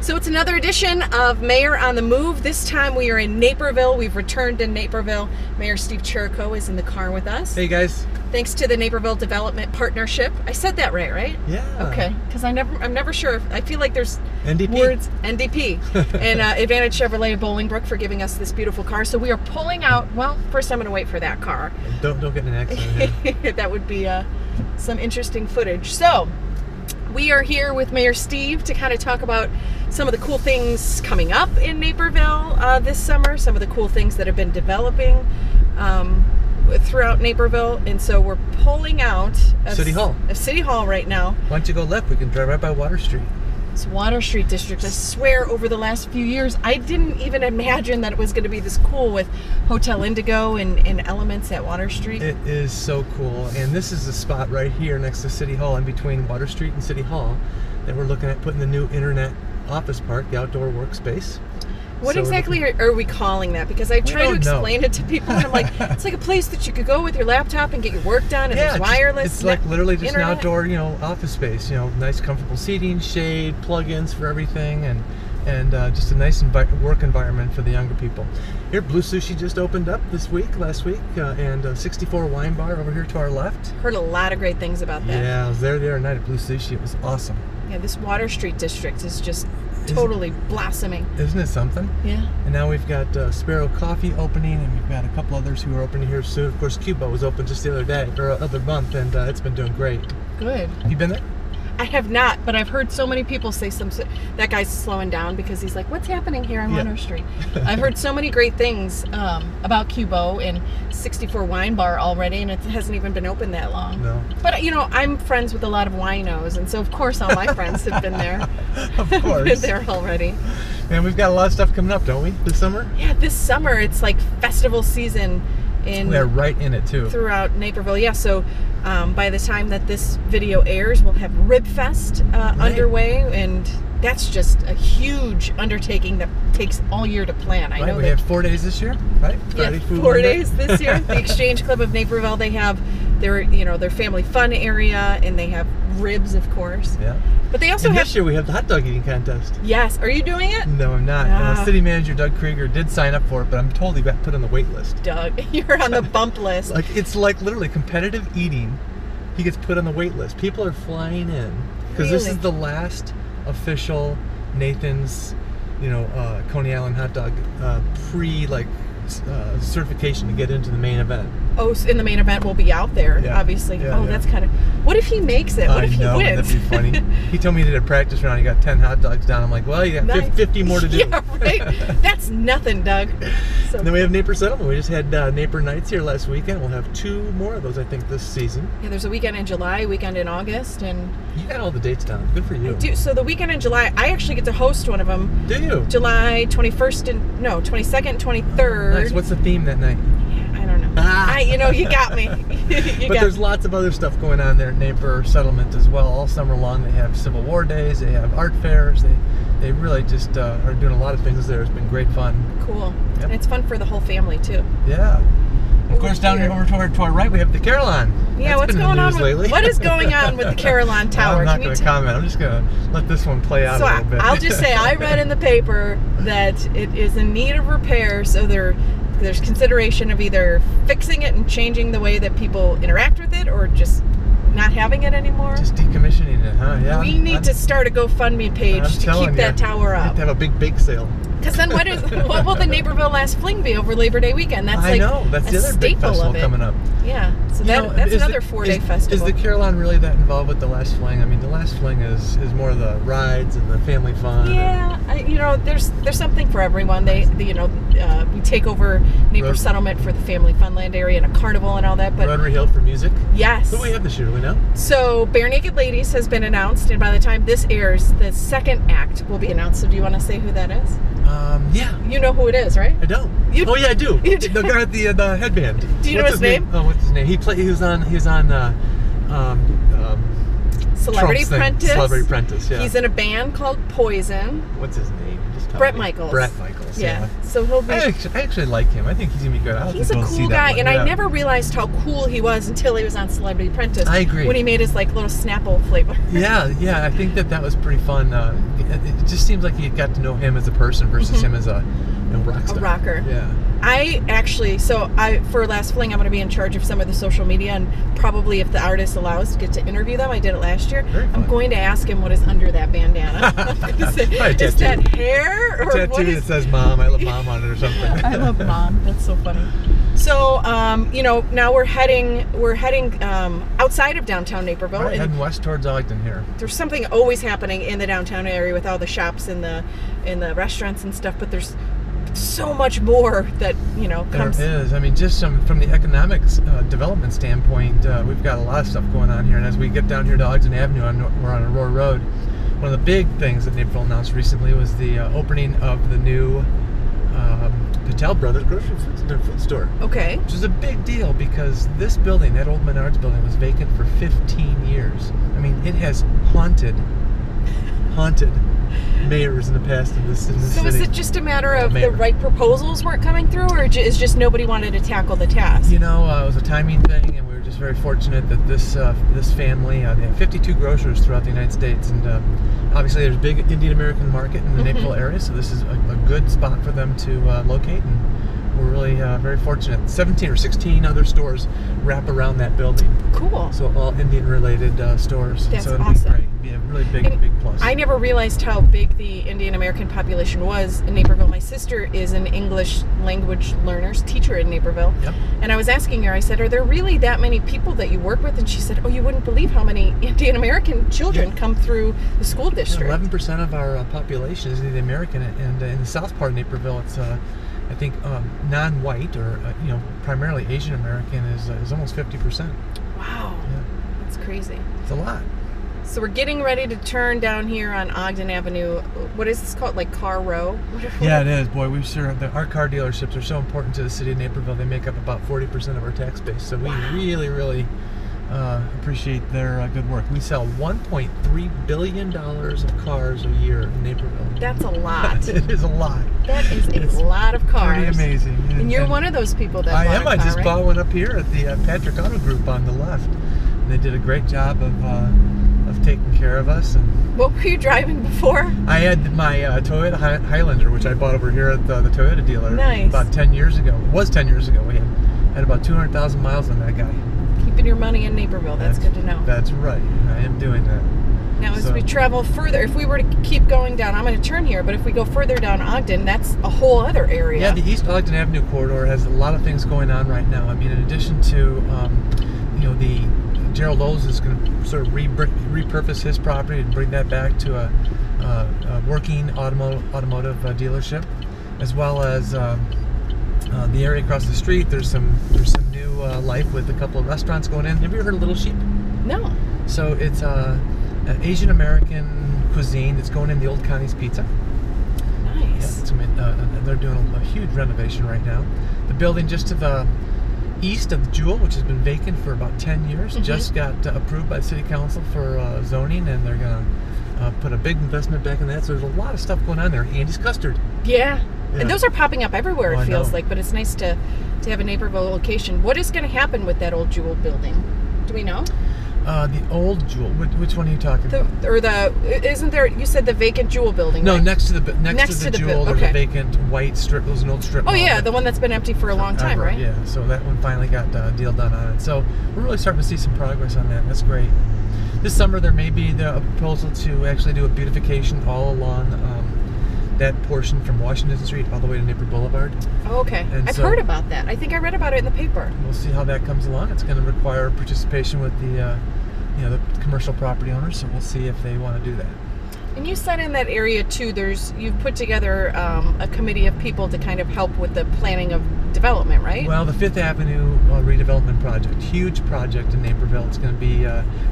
So it's another edition of Mayor on the Move. This time we are in Naperville. We've returned to Naperville. Mayor Steve Chirico is in the car with us. Hey guys. Thanks to the Naperville Development Partnership. I said that right? Yeah. Okay, because I'm never sure. I feel like there's NDP. Words. NDP. And Advantage Chevrolet Bolingbrook for giving us this beautiful car. So we are pulling out. Well, first I'm going to wait for that car. Don't get in an accident. That would be some interesting footage. So we are here with Mayor Steve to kind of talk about some of the cool things coming up in Naperville this summer, some of the cool things that have been developing throughout Naperville. And so we're pulling out of City Hall right now. Why don't you go left? We can drive right by Water Street. It's Water Street District. I swear over the last few years, I didn't even imagine that it was going to be this cool with Hotel Indigo and elements at Water Street. It is so cool. And this is the spot right here next to City Hall, in between Water Street and City Hall, that we're looking at putting the new internet office park, the outdoor workspace. What exactly are we calling that? Because I try to explain it to people, and I'm like, it's like a place that you could go with your laptop and get your work done, and there's wireless. It's like literally just internet. an outdoor, office space. Nice, comfortable seating, shade, plug-ins for everything, and just a nice work environment for the younger people. Here, Blue Sushi just opened up last week, and 64 Wine Bar over here to our left. Heard a lot of great things about that. Yeah, I was there the other night at Blue Sushi. It was awesome. Yeah, this Water Street District is just totally blossoming. Isn't it something? Yeah. And now we've got Sparrow Coffee opening, and we've got a couple others who are opening here soon. Of course, Cuba was open just the other month, and it's been doing great. Good. You been there? I have not, but I've heard so many people say that guy's slowing down because he's like, what's happening here on Water Street? I've heard so many great things about Cubo and 64 Wine Bar already, and it hasn't even been open that long. No. But, I'm friends with a lot of winos, and so, of course, all my friends have been there. Of course. Been there already. And we've got a lot of stuff coming up, don't we, this summer? Yeah, this summer, it's like festival season. They're right in it, too. Throughout Naperville, yeah. So by the time that this video airs, we'll have Rib Fest underway, and that's just a huge undertaking that takes all year to plan. I know we have 4 days this year, right? Friday food 4 days this year. The Exchange Club of Naperville, they have their family fun area, and they have ribs, of course. Yeah. But they also have... this year we have the hot dog eating contest. Yes. Are you doing it? No, I'm not. City manager Doug Krieger did sign up for it, but I'm told he got put on the wait list. Doug, you're on the bump list. It's like literally competitive eating. He gets put on the wait list. People are flying in because this is the last official Nathan's, Coney Island hot dog certification to get into the main event. Oh, so in the main event we'll be out there, obviously. Yeah, that's kind of... What if he makes it? What if he wins? That'd be funny. He told me he did a practice round. He got 10 hot dogs down. I'm like, well, you got 50 more to do. Yeah, right. That's nothing, Doug. So then we have Naper Settlement. We just had Naper Nights here last weekend. We'll have 2 more of those, I think, this season. Yeah, there's a weekend in July, a weekend in August, and... You got all the dates down. Good for you. I do. So the weekend in July, I actually get to host one of them. Do you? July 22nd and 23rd. Nice. What's the theme that night? I don't know. You got me. But there's lots of other stuff going on there at Naper Settlement as well. All summer long, they have Civil War days, they have art fairs, they really just are doing a lot of things there. It's been great fun. Cool. Yep. And it's fun for the whole family, too. Yeah. Of course, down here over to our right, we have the Carillon. Yeah, what's going on lately? What is going on with the Carillon Tower? I'm not going to comment. I'm just going to let this one play out a little bit. I'll just say I read in the paper that it is in need of repair, so there's consideration of either fixing it and changing the way that people interact with it, or just not having it anymore. Just decommissioning it, huh? Yeah. We need to start a GoFundMe page to keep that tower up. We have to have a big bake sale. Because then what will the Naperville Last Fling be over Labor Day weekend? That's I know. That's the other big festival coming up. Yeah. So that's another 4-day festival. Is the Carillon really that involved with the Last Fling? I mean, the Last Fling is more the rides and the family fun. Yeah. There's something for everyone. We take over Naper Settlement for the family funland area and a carnival and all that. But Rotary Hill for music. Yes. Who do we have this year? Do we know? So Bare Naked Ladies has been announced, and by the time this airs, the second act will be announced. So do you want to say who that is? Yeah. You know who it is, right? I don't. Oh yeah, I do. The guy with the headband. Do you know his name? Oh, what's his name? He was on Celebrity Apprentice. Celebrity Apprentice, yeah. He's in a band called Poison. What's his name? Just tell Brett me. Michaels. Brett Michaels, Yeah. So he'll be... I actually like him. I think he's going to be good. He's a cool guy, and I never realized how cool he was until he was on Celebrity Apprentice. I agree. When he made his, like, little Snapple flavor. Yeah, I think that was pretty fun. It just seems like you got to know him as a person versus him as a rock star. A rocker. Yeah. For Last Fling, I'm going to be in charge of some of the social media, and probably, if the artist allows, get to interview them. I did it last year. I'm going to ask him what is under that bandana. Is that hair? Or a tattoo that says "Mom," I love Mom on it or something. I love Mom. That's so funny. So, now we're heading outside of downtown Naperville. Right, heading west towards Ogden here. There's something always happening in the downtown area with all the shops and the restaurants and stuff, but there's so much more that comes. There is. I mean, just from the economics development standpoint, we've got a lot of stuff going on here. And as we get down here to Ogden Avenue, we're on Aurora Road. One of the big things that Naperville announced recently was the opening of the new Patel Brothers grocery food store. Okay. Which is a big deal because this building, that old Menards building, was vacant for 15 years. I mean, it has haunted mayors in the past in this city. So is it just a matter of the right proposals weren't coming through, or is just nobody wanted to tackle the task? It was a timing thing, and we were just very fortunate that this family, they have 52 grocers throughout the United States, and obviously there's a big Indian American market in the Naperville area, so this is a good spot for them to locate, and we're really very fortunate. 17 or 16 other stores wrap around that building. Cool. So all Indian-related stores. That's so it'll awesome. be great. It'll be a really big plus. I never realized how big the Indian American population was in Naperville. My sister is an English language teacher in Naperville. Yep. And I was asking her, I said, are there really that many people that you work with? And she said, oh, you wouldn't believe how many Indian American children come through the school district. 11% of our population is Indian American, and in the south part of Naperville, it's I think non-white or primarily Asian American is almost 50%. Wow, that's crazy. It's a lot. So we're getting ready to turn down here on Ogden Avenue. What is this called? Like Car Row? Yeah, it is. Boy, our car dealerships are so important to the city of Naperville. They make up about 40% of our tax base. So we really appreciate their good work. We sell $1.3 billion of cars a year in Naperville. That's a lot. It is a lot. That is a lot of cars. Pretty amazing. And you're one of those people that I bought am. a car, I just right? bought one up here at the Patrick Auto Group on the left. And they did a great job of taking care of us. And what were you driving before? I had my Toyota Highlander, which I bought over here at the Toyota dealer. Nice. About 10 years ago. It was 10 years ago. We had about 200,000 miles on that guy. Keeping your money in Naperville. That's good to know. That's right. I am doing that. Now, as we travel further, if we were to keep going down, I'm going to turn here, but if we go further down Ogden, that's a whole other area. Yeah, the East Ogden Avenue corridor has a lot of things going on right now. I mean, in addition to, the Gerald Lowe's is going to sort of repurpose his property and bring that back to a working automotive dealership, as well as the area across the street. There's some new life with a couple of restaurants going in. Have you ever heard of Little Sheep? No. So it's an Asian American cuisine that's going in the Old Connie's Pizza. Nice. Yeah, they're doing a huge renovation right now. The building just to the east of the Jewel, which has been vacant for about 10 years, just got approved by the City Council for zoning, and they're going to put a big investment back in that. So there's a lot of stuff going on there. Andy's Custard. Yeah. And those are popping up everywhere, it feels like, but it's nice to have a Naperville location. What is going to happen with that old Jewel building? Do we know? The old Jewel. Which one are you talking about? Isn't there? You said the vacant Jewel building. No, right? next to the Jewel, there's a vacant white strip. There's an old strip. Oh yeah, the one that's been empty for a long time, right? Yeah. So that one finally got a deal done on it. So we're really starting to see some progress on that. That's great. This summer there may be a proposal to actually do a beautification all along that portion from Washington Street all the way to Napier Boulevard. Oh, okay. I've heard about that. I think I read about it in the paper. We'll see how that comes along. It's going to require participation with the commercial property owners, so we'll see if they want to do that. And you said in that area too, you've put together a committee of people to kind of help with the planning of development, right? Well, the Fifth Avenue redevelopment project, huge project in Naperville. It's going to be,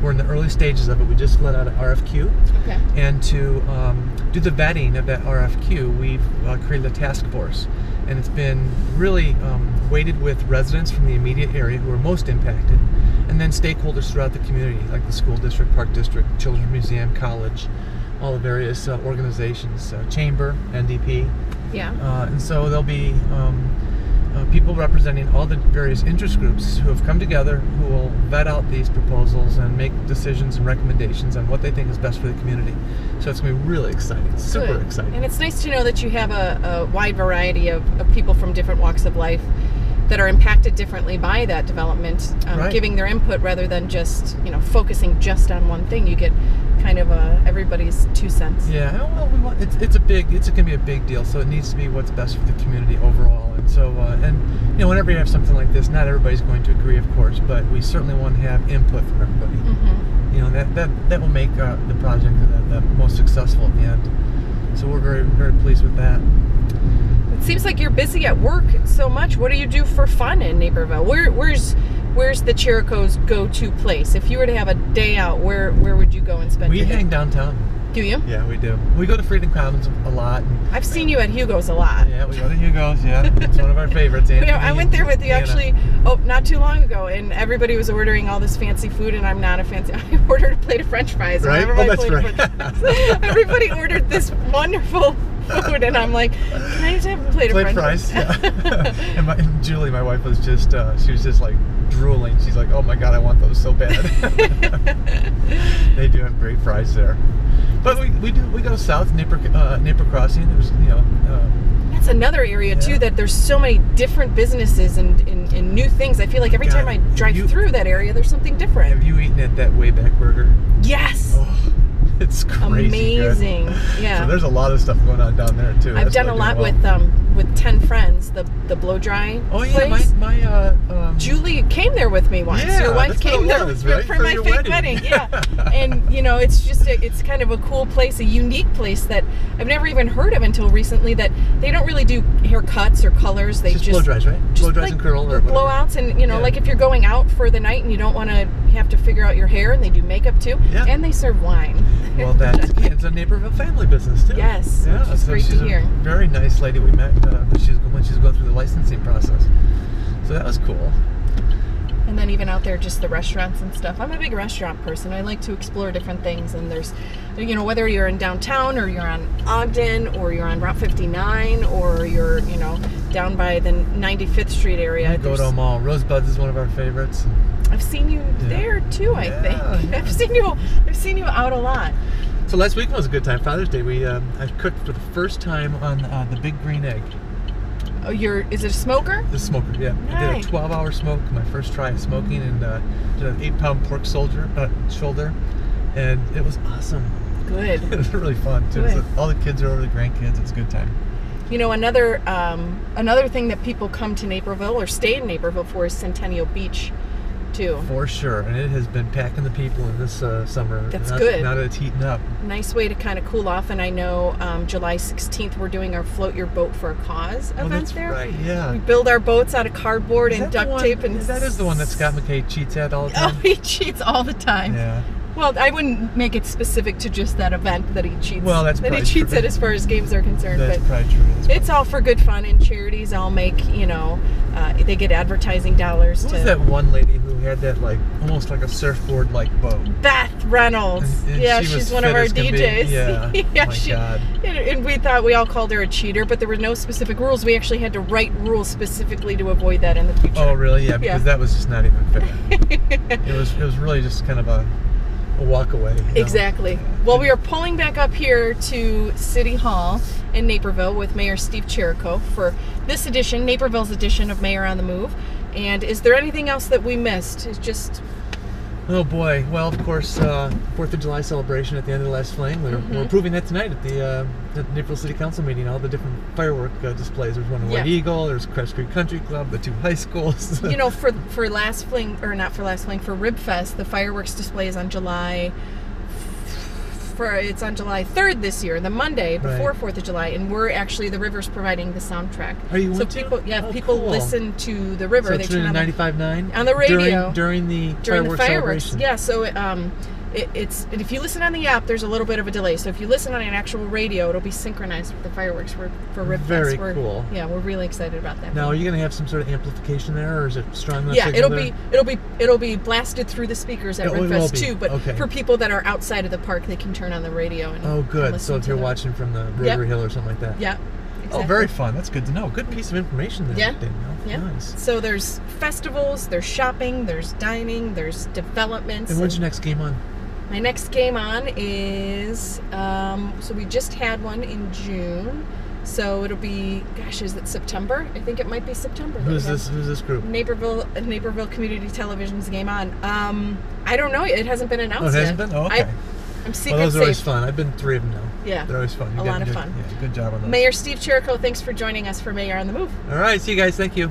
we're in the early stages of it. We just let out an RFQ. Okay. And to do the vetting of that RFQ, we've created a task force. And it's been really weighted with residents from the immediate area who are most impacted, and then stakeholders throughout the community, like the school district, park district, children's museum, college, all the various organizations, chamber, NDP. Yeah. And so there'll be people representing all the various interest groups who have come together, who will vet out these proposals and make decisions and recommendations on what they think is best for the community. So it's going to be really exciting, super exciting. And it's nice to know that you have a wide variety of people from different walks of life that are impacted differently by that development, giving their input rather than just focusing just on one thing. You get kind of everybody's 2 cents. Yeah, well, it's going to be a big deal. So it needs to be what's best for the community overall. And so, whenever you have something like this, not everybody's going to agree, of course, but we certainly want to have input from everybody. Mm-hmm. That will make the project the most successful at the end. So we're very, very pleased with that. It seems like you're busy at work so much. What do you do for fun in Naperville? Where's the Cherico's go-to place? If you were to have a day out, where would you go and spend your day? We hang downtown. Do you? Yeah, we do. We go to Freedom Commons a lot. I've seen you at Hugo's a lot. Yeah, we go to Hugo's, yeah. It's one of our favorites. I went there with you actually, not too long ago, and everybody was ordering all this fancy food, and I'm not a fancy... I ordered a plate of French fries. Right? That's right. Everybody ordered this wonderful food, and I'm like, can I just have a plate of French fries? Yeah. and Julie, my wife, was just, she was just like drooling. She's like, oh my God, I want those so bad. They do have great fries there. But we go south, Napier Crossing. There's that's another area too that there's so many different businesses and new things. I feel like every time I drive through that area, there's something different. Have you eaten at that Wayback Burger? Yes. Oh, it's crazy amazing. Good. Yeah. So there's a lot of stuff going on down there too. I've done a lot with 10 Friends, the blow dry. Oh yeah, place. my Julie came there with me once. Yeah, your wife came there for my fake wedding. Yeah, and it's just it's kind of a cool place, a unique place that I've never even heard of until recently. That they don't really do haircuts or colors. They just blow dries, right? Blow dries and curl or blowouts, and like if you're going out for the night and you don't want to have to figure out your hair, and they do makeup too, and they serve wine. Well, it's a Naperville family business too. Yes, yeah, which is great to hear. A very nice lady we met when she was going through the licensing process. So that was cool. And then even out there, just the restaurants and stuff. I'm a big restaurant person. I like to explore different things. And there's, whether you're in downtown or you're on Ogden or you're on Route 59 or you're, down by the 95th Street area. Godo Mall. Rosebuds is one of our favorites. I've seen you there too, I think. Yeah. I've seen you out a lot. So last week was a good time. Father's Day. I cooked for the first time on the Big Green Egg. Oh, is it a smoker? The smoker, yeah. Nice. I did a 12-hour smoke, my first try of smoking, and did an 8-pound pork shoulder, and it was awesome. Good. It was really fun too. So all the kids are over, the grandkids. It's a good time. Another thing that people come to Naperville or stay in Naperville for is Centennial Beach, too. For sure, and it has been packing the people in this summer. That's good. Now that it's heating up. Nice way to kind of cool off, and I know July 16th we're doing our Float Your Boat for a Cause event there. Right, yeah. We build our boats out of cardboard and duct tape. That is the one that Scott McKay cheats at all the time? Oh, he cheats all the time. Yeah. Well, I wouldn't make it specific to just that event that he cheats. Well, that's that he cheats at as far as games are concerned. That's but probably true. It's all for good fun, and charities all make, they get advertising dollars. Who was that one lady who had that almost like a surfboard boat? Beth Reynolds. And she's one of our DJs. Yeah. God. And we thought we all called her a cheater, but there were no specific rules. We actually had to write rules specifically to avoid that in the future. Oh, really? Yeah, because that was just not even fair. It was really just kind of a walk away. Exactly. Well, we are pulling back up here to City Hall in Naperville with Mayor Steve Cherico for this edition, Naperville's edition of Mayor on the Move. And is there anything else that we missed? It's just... Oh boy. Well, of course, 4th of July celebration at the end of the last fling. We're approving that tonight at the Naperville City Council meeting. All the different firework displays. There's one in White Eagle. There's Crest Creek Country Club. The 2 high schools. For last fling, or not for last fling, for Rib Fest, the fireworks display is on July. It's on July 3rd this year, the Monday before 4th of July, and we're actually, the river's providing the soundtrack. Are you? So people, people listen to the river. So they turn on 95.9 on the radio during the fireworks. celebration. Yeah, so it's if you listen on the app, there's a little bit of a delay. So if you listen on an actual radio, it'll be synchronized with the fireworks for Rib Fest. Very cool. Yeah, we're really excited about that. Now, are you going to have some sort of amplification there, or is it strong enough? Yeah, signal there? it'll be blasted through the speakers at Rib Fest too. But okay. for people that are outside of the park, they can turn on the radio and oh, good. And so if you're watching from the Rotary Hill or something like that. Yeah. Exactly. Oh, very fun. That's good to know. Good piece of information there, Yeah. Danielle. Yeah. Nice. So there's festivals, there's shopping, there's dining, there's developments. And when's your next game on? My next game on is, so we just had one in June. So it'll be, gosh, is it September? I think it might be September. Who's this group? Naperville Community Television's Game On. I don't know. It hasn't been announced yet. Oh, it hasn't been? Oh, okay. I'm secret those are always safe. fun. I've been 3 of them now. Yeah. They're always fun. A lot of fun. Yeah, good job on those. Mayor Steve Chirico, thanks for joining us for Mayor on the Move. All right. See you guys. Thank you.